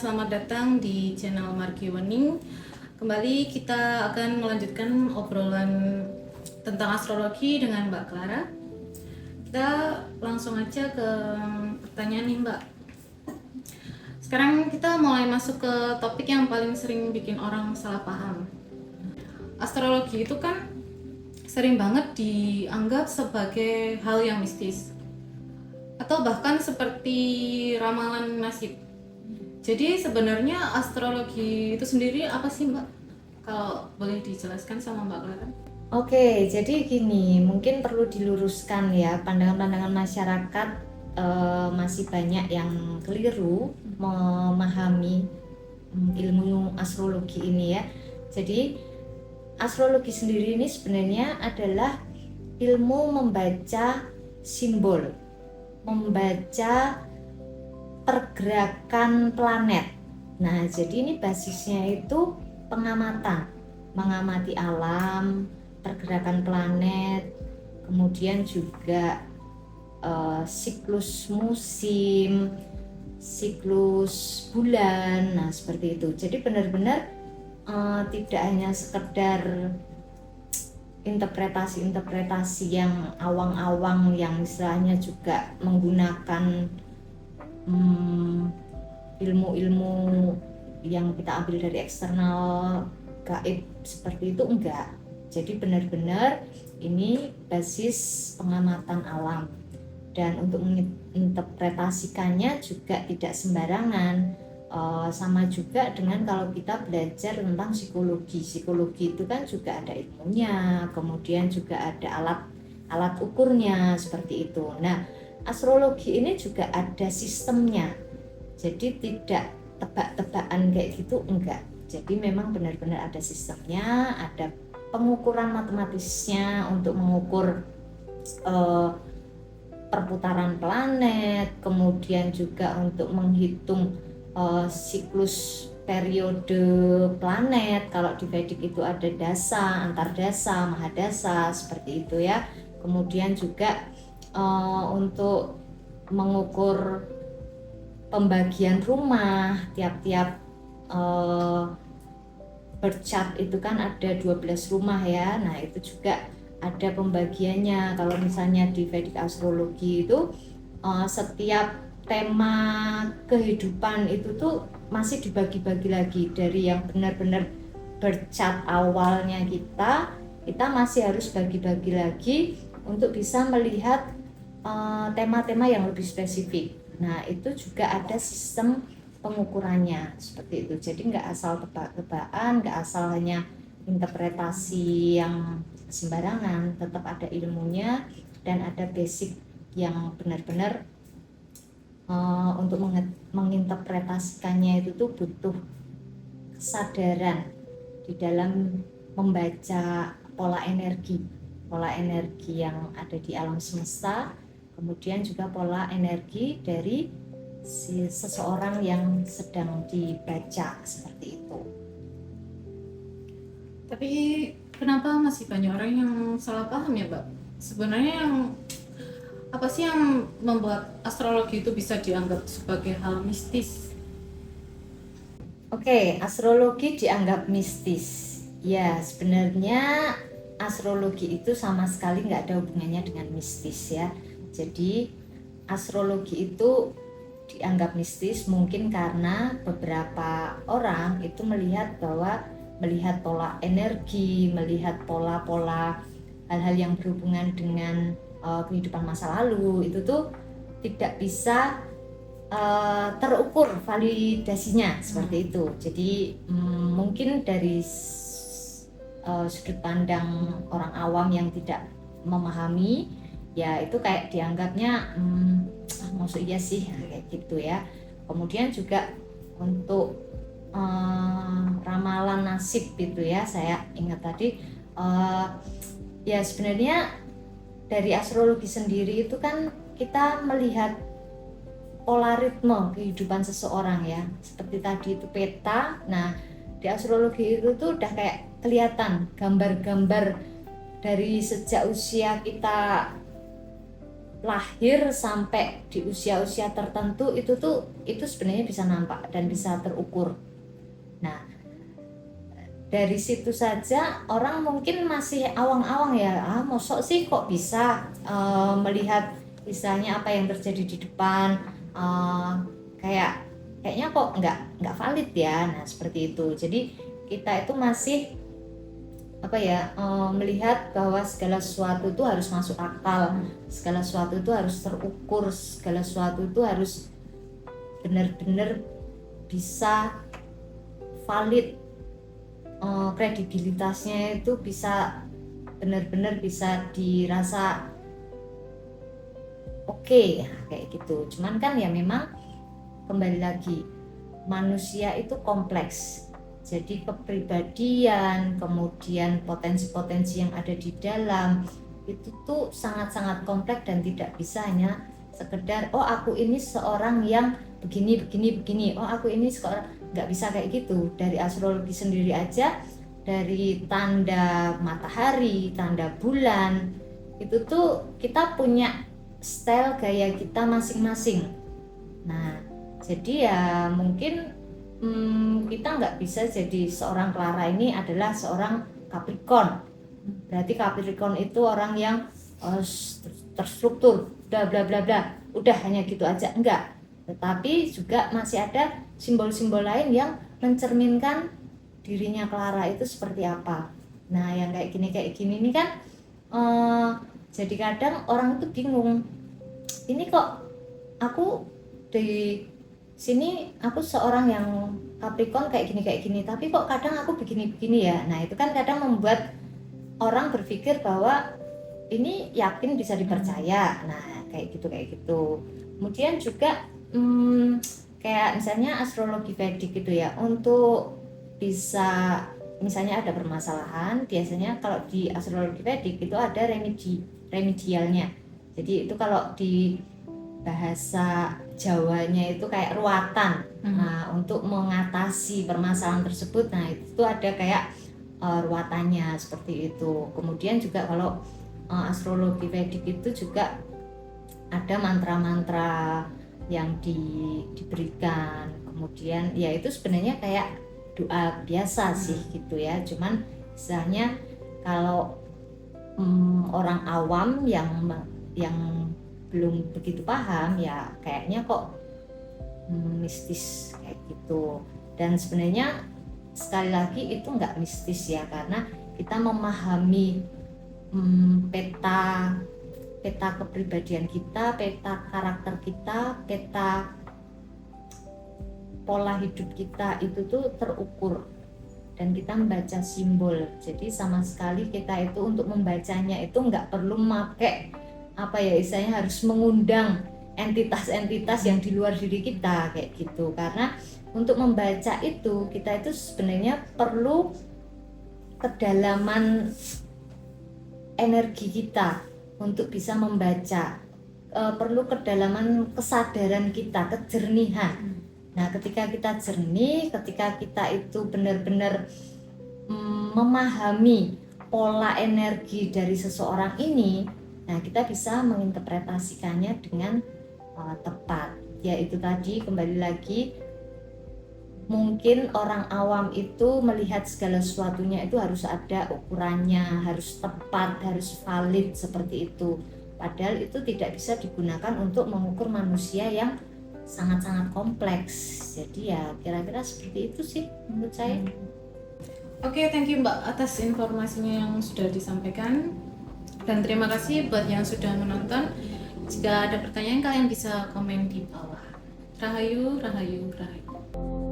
selamat datang di channel Marky Wening. Kembali kita akan melanjutkan obrolan tentang astrologi dengan Mbak Clara. Kita langsung aja ke pertanyaan nih Mbak. Sekarang kita mulai masuk ke topik yang paling sering bikin orang salah paham. Astrologi itu kan sering banget dianggap sebagai hal yang mistis atau bahkan seperti ramalan nasib. Jadi sebenarnya astrologi itu sendiri apa sih Mbak? Kalau boleh dijelaskan sama Mbak Clara. Oke, jadi gini, mungkin perlu diluruskan ya, pandangan-pandangan masyarakat masih banyak yang keliru memahami ilmu astrologi ini ya. Jadi astrologi sendiri ini sebenarnya adalah ilmu membaca simbol, membaca pergerakan planet. Nah, jadi ini basisnya itu pengamatan, mengamati alam, pergerakan planet, kemudian juga siklus musim, siklus bulan. Nah, seperti itu. Jadi benar-benar tidak hanya sekedar interpretasi-interpretasi yang awang-awang yang istilahnya juga menggunakan ilmu-ilmu yang kita ambil dari eksternal gaib seperti itu, enggak. Jadi benar-benar ini basis pengamatan alam, dan untuk menginterpretasikannya juga tidak sembarangan. Sama juga dengan kalau kita belajar tentang psikologi itu kan juga ada ilmunya, kemudian juga ada alat ukurnya seperti itu. Nah, astrologi ini juga ada sistemnya, jadi tidak tebak-tebakan kayak gitu, enggak. Jadi memang benar-benar ada sistemnya, ada pengukuran matematisnya untuk mengukur perputaran planet, kemudian juga untuk menghitung siklus periode planet. Kalau di Vedic itu ada dasa, antardasa, mahadasa, seperti itu ya. Kemudian juga untuk mengukur pembagian rumah, tiap-tiap birth chart itu kan ada 12 rumah ya. Nah, itu juga ada pembagiannya. Kalau misalnya di Vedic astrologi itu setiap tema kehidupan itu tuh masih dibagi-bagi lagi, dari yang benar-benar birth chart awalnya kita masih harus bagi-bagi lagi untuk bisa melihat tema-tema yang lebih spesifik. Nah, itu juga ada sistem pengukurannya seperti itu. Jadi nggak asal tebak-tebakan, nggak asal hanya interpretasi yang sembarangan, tetap ada ilmunya dan ada basic yang benar-benar untuk menginterpretasikannya itu tuh butuh kesadaran di dalam membaca pola energi yang ada di alam semesta, kemudian juga pola energi dari seseorang yang sedang dibaca seperti itu. Tapi kenapa masih banyak orang yang salah paham ya Mbak? Sebenarnya apa sih yang membuat astrologi itu bisa dianggap sebagai hal mistis? Oke, astrologi dianggap mistis. Ya, sebenarnya astrologi itu sama sekali nggak ada hubungannya dengan mistis ya. Jadi astrologi itu dianggap mistis mungkin karena beberapa orang itu melihat pola energi, melihat pola-pola hal-hal yang berhubungan dengan kehidupan masa lalu itu tuh tidak bisa terukur validasinya seperti itu. Jadi mungkin dari sudut pandang orang awam yang tidak memahami, ya itu kayak dianggapnya maksud iya sih, kayak gitu ya. Kemudian juga untuk ramalan nasib itu ya, saya ingat tadi ya sebenarnya dari astrologi sendiri itu kan kita melihat pola ritme kehidupan seseorang ya, seperti tadi itu peta. Nah, di astrologi itu tuh udah kayak kelihatan gambar-gambar dari sejak usia kita lahir sampai di usia-usia tertentu itu sebenarnya bisa nampak dan bisa terukur. Nah, dari situ saja orang mungkin masih awang-awang ya, mosok sih kok bisa melihat misalnya apa yang terjadi di depan, kayaknya kok nggak valid ya. Nah, seperti itu. Jadi kita itu masih melihat bahwa segala sesuatu itu harus masuk akal, segala sesuatu itu harus terukur, segala sesuatu itu harus benar-benar bisa valid, kredibilitasnya itu bisa benar-benar bisa dirasa oke, ya, kayak gitu. Cuman kan ya memang kembali lagi manusia itu kompleks. Jadi kepribadian, kemudian potensi-potensi yang ada di dalam itu tuh sangat-sangat kompleks dan tidak bisa hanya sekedar aku ini seorang yang begini, aku ini seorang, nggak bisa kayak gitu. Dari astrologi sendiri aja, dari tanda matahari, tanda bulan, itu tuh kita punya style gaya kita masing-masing. Nah, jadi ya mungkin kita nggak bisa jadi seorang Clara ini adalah seorang Capricorn. Berarti Capricorn itu orang yang terstruktur, bla bla bla bla. Udah hanya gitu aja, enggak. Tetapi juga masih ada simbol-simbol lain yang mencerminkan dirinya Clara itu seperti apa. Nah, yang kayak gini ini kan jadi kadang orang itu bingung. Ini kok aku di sini aku seorang yang Capricorn kayak gini, tapi kok kadang aku begini ya. Nah, itu kan kadang membuat orang berpikir bahwa ini yakin bisa dipercaya. Nah, kayak gitu. Kemudian juga kayak misalnya astrologi Vedic gitu ya, untuk bisa misalnya ada permasalahan, biasanya kalau di astrologi Vedic itu ada remedialnya. Jadi itu kalau di bahasa Jawanya itu kayak ruatan. Nah, untuk mengatasi permasalahan tersebut, nah itu ada kayak ruatannya seperti itu. Kemudian juga kalau astrologi Vedic itu juga ada mantra-mantra yang diberikan. Kemudian ya itu sebenarnya kayak doa biasa sih gitu ya. Cuman misalnya kalau orang awam yang belum begitu paham ya kayaknya kok mistis kayak gitu. Dan sebenarnya sekali lagi itu nggak mistis ya, karena kita memahami peta kepribadian kita, peta karakter kita, peta pola hidup kita itu tuh terukur dan kita membaca simbol. Jadi sama sekali kita itu untuk membacanya itu nggak perlu pakai istilahnya harus mengundang entitas-entitas yang di luar diri kita kayak gitu. Karena untuk membaca itu kita itu sebenarnya perlu kedalaman energi kita untuk bisa membaca, perlu kedalaman kesadaran kita, kejernihan. Nah, ketika kita jernih, ketika kita itu benar-benar memahami pola energi dari seseorang ini, nah kita bisa menginterpretasikannya dengan tepat. Ya itu tadi kembali lagi, mungkin orang awam itu melihat segala sesuatunya itu harus ada ukurannya, harus tepat, harus valid seperti itu. Padahal itu tidak bisa digunakan untuk mengukur manusia yang sangat-sangat kompleks. Jadi ya kira-kira seperti itu sih menurut saya. Oke, thank you Mbak atas informasinya yang sudah disampaikan. Dan terima kasih buat yang sudah menonton. Jika ada pertanyaan kalian bisa komen di bawah. Rahayu, rahayu, rahayu.